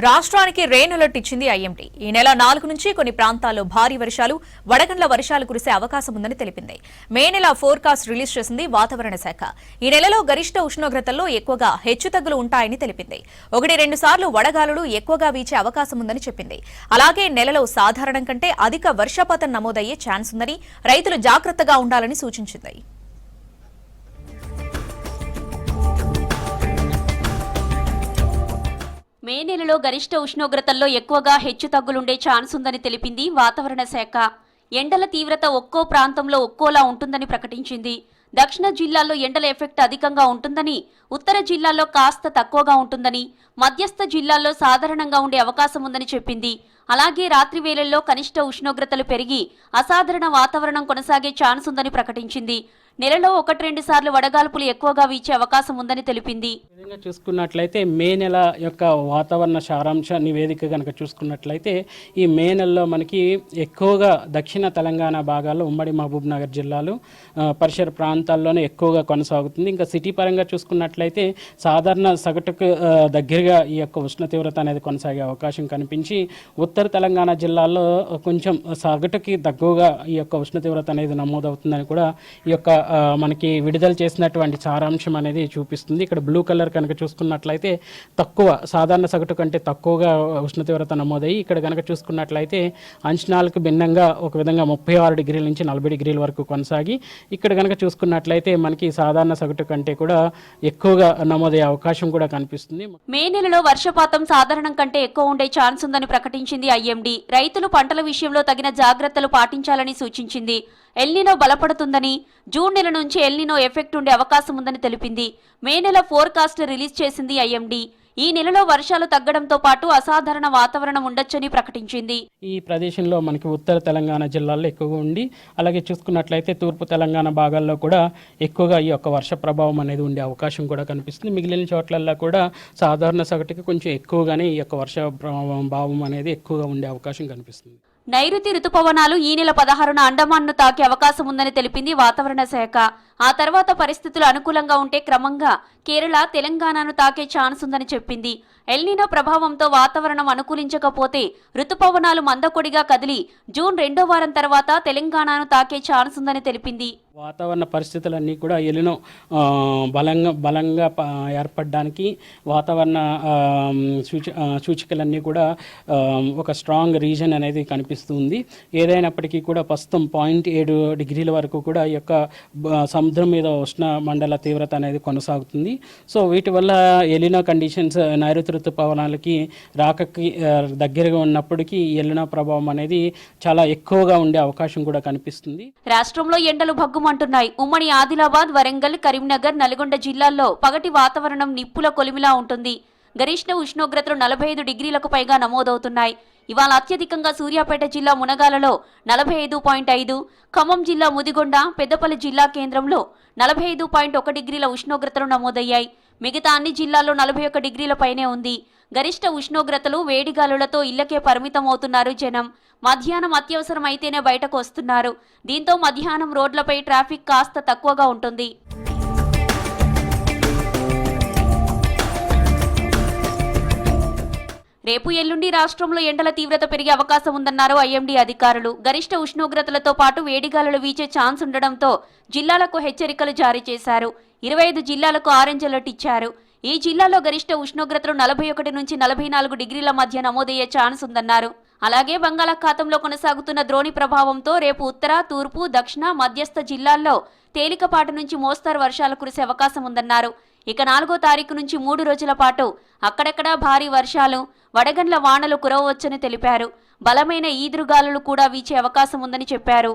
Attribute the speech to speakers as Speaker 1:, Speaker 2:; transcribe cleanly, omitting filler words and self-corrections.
Speaker 1: రాష్ట్రానికి rain alert ఇచ్చింది IMD. ఈ నెల 4 నుంచి కొన్ని ప్రాంతాల్లో భారీ వర్షాలు, వడగండ్ల వర్షాలు కురిసే అవకాశం ఉందని తెలిపింది. మే నెల ఫోర్కాస్ట్ రిలీజ్ చేసింది వాతావరణ శాఖ. ఈ నెలలో గరిష్ట ఉష్ణోగ్రతల్లో ఎక్కువగా హెచ్చుతగ్గులు ఉంటాయని తెలిపింది. 1-2 సార్లు వడగాలులు ఎక్కువగా వీచే అవకాశం ఉందని చెప్పింది. అలాగే నెలలో సాధారణం కంటే అధిక వర్షపాతం నమోదయ్యే ఛాన్స్ ఉందని, రైతులు జాగ్రత్తగా ఉండాలని సూచించింది.
Speaker 2: మే నెలలో గరిష్ట ఉష్ణోగ్రతల్లో ఎక్కువగా హెచ్చుతగ్గులుండే ఛాన్స్ ఉందని తెలిపింది వాతావరణ శాఖ. ఎండల తీవ్రత ఒక్కో ప్రాంతంలో ఒక్కోలా ఉంటుందని ప్రకటించింది. దక్షిణ జిల్లాల్లో ఎండల ఎఫెక్ట్ అధికంగా ఉంటుందని, ఉత్తర జిల్లాల్లో కాస్త తక్కువగా ఉంటుందని, మధ్యస్థ జిల్లాల్లో సాధారణంగా ఉండే అవకాశం ఉందని చెప్పింది. అలాగే రాత్రి వేళల్లో కనిష్ట ఉష్ణోగ్రతలు పెరిగి అసాధారణ వాతావరణం కొనసాగే ఛాన్స్ ఉందని ప్రకటించింది. నెలలో 1-2 సార్లు వడగాల్పులు ఎక్కువగా వీచే అవకాశం ఉందని తెలిపింది.
Speaker 3: చూసుకున్నట్లయితే మే నెల యొక్క వాతావరణ సారాంశ నివేదిక కనుక చూసుకున్నట్లయితే ఈ మే నెలలో మనకి ఎక్కువగా దక్షిణ తెలంగాణ భాగాల్లో ఉమ్మడి మహబూబ్ నగర్ జిల్లాలు పరిసర ప్రాంతాల్లోనే ఎక్కువగా కొనసాగుతుంది. ఇంకా సిటీ పరంగా చూసుకున్నట్లయితే సాధారణ సగటుకు దగ్గరగా ఈ యొక్క ఉష్ణ తీవ్రత అనేది కొనసాగే అవకాశం కనిపించి, ఉత్తర తెలంగాణ జిల్లాల్లో కొంచెం సగటుకి తక్కువగా ఈ యొక్క ఉష్ణ తీవ్రత అనేది నమోదవుతుందని కూడా ఈ యొక్క మనకి విడుదల చేసినటువంటి సారాంశం అనేది చూపిస్తుంది. ఇక్కడ బ్లూ కలర్ కనుక చూసుకున్నట్లయితే తక్కువ, సాధారణ సగటు కంటే తక్కువగా ఉష్ణ తీవ్రత నమోదయ్యి, ఇక్కడ కనుక చూసుకున్నట్లయితే అంచనాలకు భిన్నంగా ఒక విధంగా 36 డిగ్రీల నుంచి 40 డిగ్రీల వరకు కొనసాగి, ఇక్కడ కనుక చూసుకున్నట్లయితే మనకి సాధారణ సగటు కంటే కూడా ఎక్కువగా నమోదయ్యే అవకాశం కూడా కనిపిస్తుంది.
Speaker 2: మే నెలలో వర్షపాతం సాధారణం కంటే ఎక్కువ ఉండే ఛాన్స్ ఉందని ప్రకటించింది ఐఎండీ. రైతులు పంటల విషయంలో తగిన జాగ్రత్తలు పాటించాలని సూచించింది. ఎల్నినో బలపడుతుందని, జూన్ నెల నుంచి ఎల్నినో ఎఫెక్ట్ ఉండే అవకాశం ఉందని తెలిపింది. మే నెల ఫోర్కాస్ట్ రిలీజ్ చేసింది ఐఎండీ. ఈ నెలలో వర్షాలు తగ్గడంతో పాటు అసాధారణ వాతావరణం ఉండొచ్చని ప్రకటించింది.
Speaker 3: ఈ ప్రదేశంలో మనకి ఉత్తర తెలంగాణ జిల్లాల్లో ఎక్కువగా ఉండి, అలాగే చూసుకున్నట్లయితే తూర్పు తెలంగాణ భాగాల్లో కూడా ఎక్కువగా ఈ యొక్క వర్ష ప్రభావం అనేది ఉండే అవకాశం కూడా కనిపిస్తుంది. మిగిలిన చోట్లల్లో కూడా సాధారణ సగటుకి కొంచెం ఎక్కువగానే ఈ యొక్క వర్ష ప్రభావం అనేది ఎక్కువగా ఉండే అవకాశం కనిపిస్తుంది.
Speaker 2: నైరుతి రుతుపవనాలు ఈ నెల 16న అండమాన్ను తాకే అవకాశం ఉందని తెలిపింది వాతావరణ శాఖ. ఆ తర్వాత పరిస్థితులు అనుకూలంగా ఉంటే క్రమంగా కేరళ, తెలంగాణను తాకే ఛాన్స్ ఉందని చెప్పింది. ఎల్నినో ప్రభావంతో వాతావరణం అనుకూలించకపోతే రుతుపవనాలు మందకొడిగా కదిలి జూన్ 2వ వారం తర్వాత తెలంగాణను తాకే ఛాన్స్ ఉందని తెలిపింది.
Speaker 3: వాతావరణ పరిస్థితులన్నీ కూడా ఎలినో బలంగా ఏర్పడడానికి వాతావరణ సూచికలన్నీ కూడా ఒక స్ట్రాంగ్ రీజన్ అనేది కనిపిస్తుంది. ఏదైనప్పటికీ కూడా ప్రస్తుతం 0.7 డిగ్రీల వరకు కూడా ఈ యొక్క సముద్రం మీద ఉష్ణ మండల తీవ్రత అనేది కొనసాగుతుంది. సో వీటి వల్ల ఎలినో కండిషన్స్ నైరుతి ఋతుపవనాలకి రాకకి దగ్గరగా ఉన్నప్పటికీ ఎలినో ప్రభావం అనేది చాలా ఎక్కువగా ఉండే అవకాశం కూడా కనిపిస్తుంది.
Speaker 2: రాష్ట్రంలో ఎండలు భగ్గుమంటున్నాయి. ఉమ్మడి ఆదిలాబాద్, వరంగల్, కరీంనగర్, నల్గొండ జిల్లాల్లో పగటి వాతావరణం నిప్పుల కొలిమిలా ఉంటుంది. గరిష్ట ఉష్ణోగ్రతలు 45 డిగ్రీలకు పైగా నమోదవుతున్నాయి. ఇవాళ అత్యధికంగా సూర్యాపేట జిల్లా మునగాలలో 45.5, ఖమ్మం జిల్లా ముదిగొండ, పెద్దపల్లి జిల్లా కేంద్రంలో 45.1 డిగ్రీల ఉష్ణోగ్రతలు నమోదయ్యాయి. మిగతా అన్ని జిల్లాల్లో 41 డిగ్రీల పైనే ఉంది. గరిష్ట ఉష్ణోగ్రతలు, వేడిగాలులతో ఇళ్లకే పరిమితమవుతున్నారు జనం. మధ్యాహ్నం అత్యవసరం అయితేనే బయటకు వస్తున్నారు. దీంతో మధ్యాహ్నం రోడ్లపై ట్రాఫిక్ కాస్త తక్కువగా ఉంటుంది. రేపు ఎల్లుండి రాష్ట్రంలో ఎండల తీవ్రత పెరిగే అవకాశం ఉందన్నారు ఐఎండీ అధికారులు. గరిష్ట ఉష్ణోగ్రతలతో పాటు వేడిగాలులు వీచే ఛాన్స్ ఉండడంతో జిల్లాలకు హెచ్చరికలు జారీ చేశారు. 25 జిల్లాలకు ఆరెంజ్ అలర్ట్ ఇచ్చారు. ఈ జిల్లాలో గరిష్ట ఉష్ణోగ్రతలు 41 నుంచి 44 డిగ్రీల మధ్య నమోదయ్యే ఛాన్స్ ఉందన్నారు. అలాగే బంగాళాఖాతంలో కొనసాగుతున్న ద్రోణి ప్రభావంతో రేపు ఉత్తర, తూర్పు, దక్షిణ, మధ్యస్థ జిల్లాల్లో తేలికపాటి నుంచి మోస్తరు వర్షాలు కురిసే అవకాశం ఉందన్నారు. ఇక 4వ తారీఖు నుంచి 3 రోజుల పాటు అక్కడక్కడా భారీ వర్షాలు, వడగండ్ల వానలు కురవవచ్చని తెలిపారు. బలమైన ఈదురుగాలులు కూడా వీచే అవకాశం ఉందని చెప్పారు.